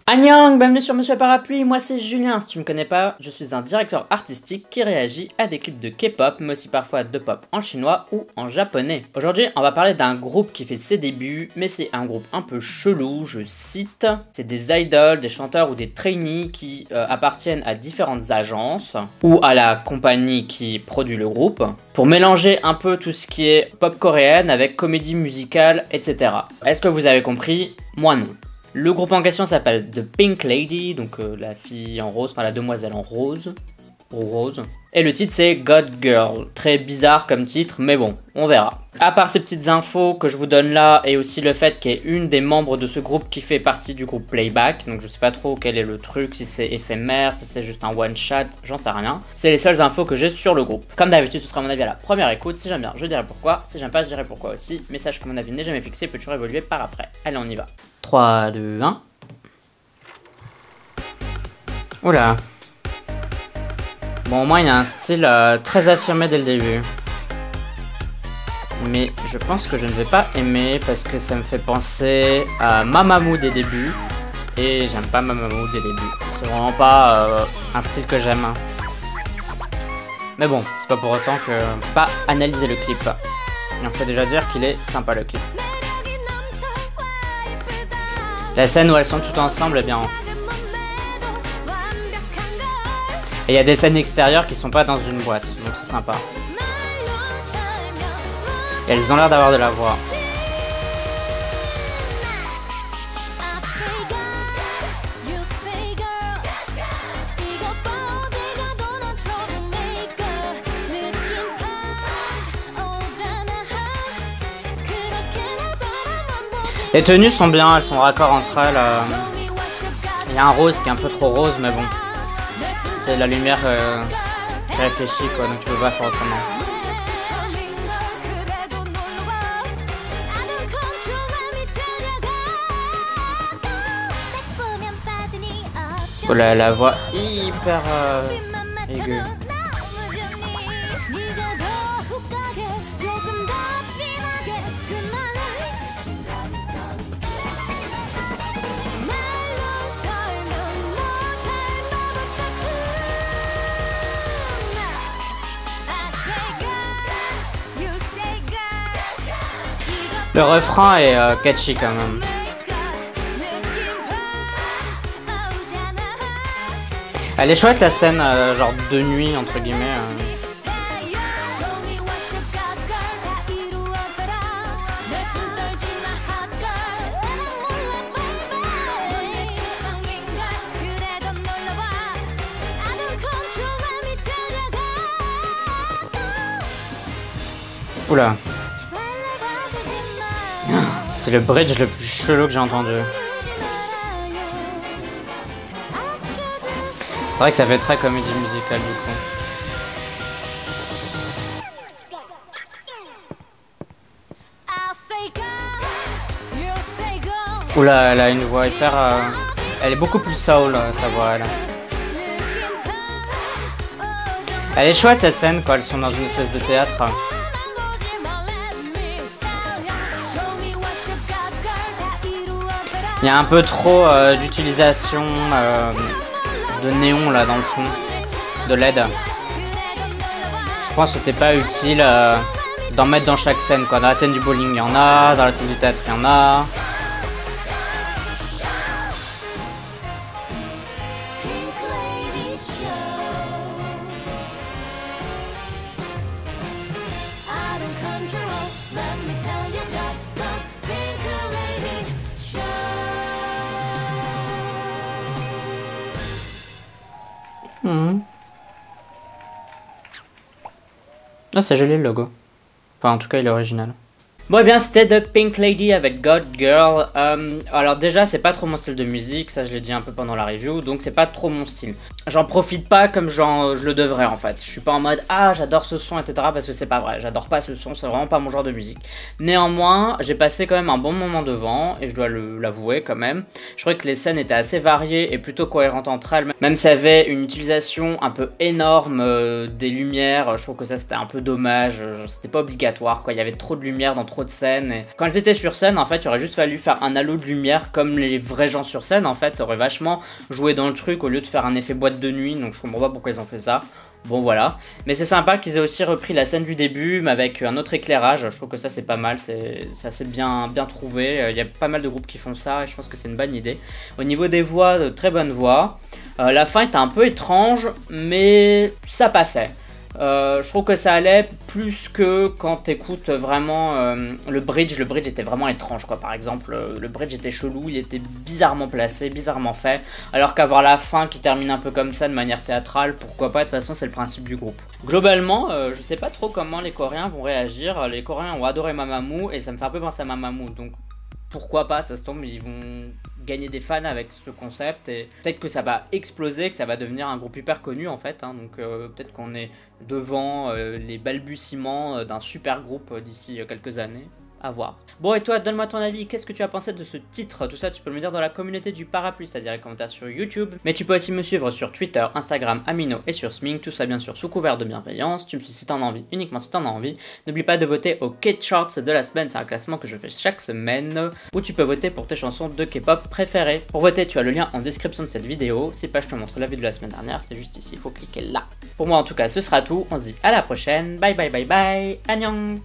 Annyeong, bienvenue sur Monsieur Parapluie, moi c'est Julien, si tu me connais pas, je suis un directeur artistique qui réagit à des clips de K-pop, mais aussi parfois de pop en chinois ou en japonais. Aujourd'hui, on va parler d'un groupe qui fait ses débuts, mais c'est un groupe un peu chelou, je cite. C'est des idoles, des chanteurs ou des trainees qui appartiennent à différentes agences ou à la compagnie qui produit le groupe, pour mélanger un peu tout ce qui est pop coréenne avec comédie musicale, etc. Est-ce que vous avez compris? Moi non. Le groupe en question s'appelle The Pink Lady, donc la fille en rose, enfin la demoiselle en rose, ou rose. Et le titre c'est God Girl, très bizarre comme titre, mais bon, on verra. À part ces petites infos que je vous donne là, et aussi le fait qu'il y ait une des membres de ce groupe qui fait partie du groupe Playback, donc je sais pas trop quel est le truc, si c'est éphémère, si c'est juste un one shot, j'en sais rien. C'est les seules infos que j'ai sur le groupe. Comme d'habitude, ce sera mon avis à la première écoute, si j'aime bien, je dirai pourquoi, si j'aime pas, je dirai pourquoi aussi, mais sache que mon avis n'est jamais fixé, peut toujours évoluer par après. Allez, on y va. 3, 2, 1. Oula. Bon, au moins il y a un style très affirmé dès le début. Mais je pense que je ne vais pas aimer parce que ça me fait penser à Mamamoo des débuts. Et j'aime pas Mamamoo des débuts. C'est vraiment pas un style que j'aime. Mais bon, c'est pas pour autant que on peut pas analyser le clip. Et on peut déjà dire qu'il est sympa le clip. La scène où elles sont toutes ensemble est bien. Et il y a des scènes extérieures qui sont pas dans une boîte, donc c'est sympa. Et elles ont l'air d'avoir de la voix. Les tenues sont bien, elles sont raccord entre elles. Il y a un rose qui est un peu trop rose, mais bon. C'est la lumière qui réfléchit, quoi, donc tu peux pas faire autrement. Oh là, la voix hyper aiguë. Le refrain est catchy quand même. Elle est chouette la scène, genre de nuit entre guillemets. Oula. C'est le bridge le plus chelou que j'ai entendu. C'est vrai que ça fait très comédie musicale du coup. Oula, elle a une voix hyper... Elle est beaucoup plus soul, sa voix, elle. Elle est chouette cette scène quand elles sont dans une espèce de théâtre. Il y a un peu trop d'utilisation de néon là dans le fond, de LED. Je pense que c'était pas utile d'en mettre dans chaque scène, quoi. Dans la scène du bowling il y en a, dans la scène du théâtre il y en a. Ah, c'est joli le logo. Enfin, en tout cas, il est original. Bon, et bien, c'était The Pink Lady avec God Girl. Alors déjà, c'est pas trop mon style de musique, ça je l'ai dit un peu pendant la review, donc c'est pas trop mon style. j'en profite pas comme je le devrais en fait. Je suis pas en mode ah j'adore ce son etc parce que c'est pas vrai, j'adore pas ce son, c'est vraiment pas mon genre de musique. Néanmoins j'ai passé quand même un bon moment devant et je dois l'avouer quand même. Je trouvais que les scènes étaient assez variées et plutôt cohérentes entre elles, même s'il y avait une utilisation un peu énorme des lumières. Je trouve que ça c'était un peu dommage, c'était pas obligatoire quoi, il y avait trop de lumière dans trop de scènes et quand elles étaient sur scène en fait il aurait juste fallu faire un halo de lumière comme les vrais gens sur scène en fait, ça aurait vachement joué dans le truc au lieu de faire un effet boîte de nuit, donc je comprends pas pourquoi ils ont fait ça. Bon voilà, mais c'est sympa qu'ils aient aussi repris la scène du début mais avec un autre éclairage, je trouve que ça c'est pas mal, c'est assez bien trouvé, il y a pas mal de groupes qui font ça et je pense que c'est une bonne idée. Au niveau des voix, de très bonnes voix, la fin était un peu étrange mais ça passait. Je trouve que ça allait plus que quand t'écoutes vraiment le bridge était vraiment étrange quoi. Par exemple le bridge était chelou, il était bizarrement placé, bizarrement fait, alors qu'avoir la fin qui termine un peu comme ça de manière théâtrale, pourquoi pas, de toute façon c'est le principe du groupe. Globalement je sais pas trop comment les Coréens vont réagir, les Coréens ont adoré Mamamoo et ça me fait un peu penser à Mamamoo, donc pourquoi pas, ça se tombe, ils vont gagner des fans avec ce concept et peut-être que ça va exploser, que ça va devenir un groupe hyper connu en fait, hein, donc peut-être qu'on est devant les balbutiements d'un super groupe d'ici quelques années. À voir. Bon et toi, donne-moi ton avis, qu'est-ce que tu as pensé de ce titre? Tout ça tu peux me dire dans la communauté du parapluie, c'est-à-dire les commentaires sur YouTube. Mais tu peux aussi me suivre sur Twitter, Instagram, Amino et sur Smink, tout ça bien sûr sous couvert de bienveillance. Tu me suis si t'en as envie, uniquement si t'en as envie. N'oublie pas de voter au K-Charts de la semaine, c'est un classement que je fais chaque semaine, où tu peux voter pour tes chansons de K-pop préférées. Pour voter, tu as le lien en description de cette vidéo. Si pas, je te montre la vidéo de la semaine dernière, c'est juste ici, il faut cliquer là. Pour moi en tout cas, ce sera tout, on se dit à la prochaine, bye bye bye bye, annyeong.